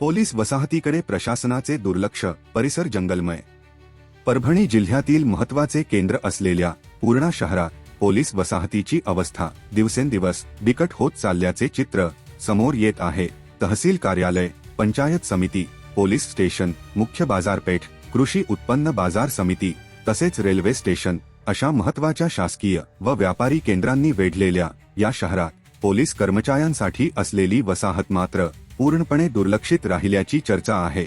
Police वसाहतीकडे प्रशासनाचे दुर्लक्ष, परिसर जंगलमय। परभणी जिल्ह्यातील महत्त्वाचे केंद्र असलेल्या पूर्णा शहरात पोलीस वसाहतीची अवस्था दिवसेंदिवस बिकट होत चालल्याचे चित्र समोर येत आहे। तहसील कार्यालय, पंचायत समिती, पोलीस स्टेशन, मुख्य बाजारपेठ, कृषी उत्पन्न बाजार समिती तसेच रेल्वे स्टेशन अशा महत्त्वाच्या शासकीय व व्यापारी केंद्रांनी वेढलेल्या या शहरात पोलीस कर्मचाऱ्यांसाठी असलेली वसाहत मात्र पूर्णपणे दुर्लक्षित राहिल्याची चर्चा आहे।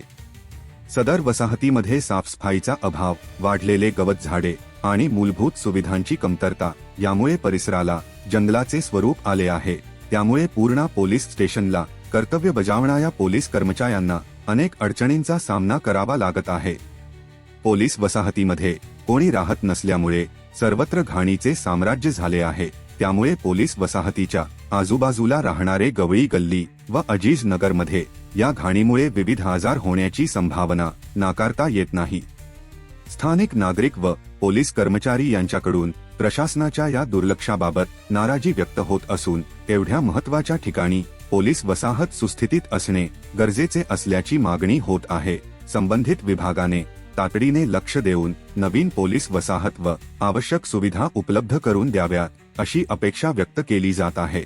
सदर वसाहतीमध्ये साफसफाईचा अभाव, वाढलेले गवत झाडे आणि मूलभूत सुविधांची कमतरता यामुळे परिसराला जंगलाचे स्वरूप आले आहे। त्यामुळे पूर्णा पोलीस स्टेशनला कर्तव्य बजावणाऱ्या पोलीस कर्मचाऱ्यांना अनेक अडचणींचा सामना करावा लागत आहे। पोलीस वसाहतीमध्ये कोणी राहत नसल्यामुळे सर्वत्र घाणीचे साम्राज्य झाले आहे। त्यामुळे पोलीस वसाहतीच्या आजूबाजूला राहणारे गवळी गल्ली व अजीज नगरमध्ये या घाणीमुळे विविध आजार होण्याची संभावना नाकारता येत नाही। स्थानिक नागरिक व पोलीस कर्मचारी यांच्याकडून प्रशासनाच्या या दुर्लक्षाबाबत नाराजी व्यक्त होत असून एवढ्या महत्त्वाच्या ठिकाणी पोलीस वसाहत सुस्थितीत असणे गरजेचे असल्याची मागणी होत आहे। संबंधित विभागाने तातडीने लक्ष देऊन नवीन पोलीस वसाहत व आवश्यक सुविधा उपलब्ध करून द्याव्यात अशी अपेक्षा व्यक्त केली जात आहे।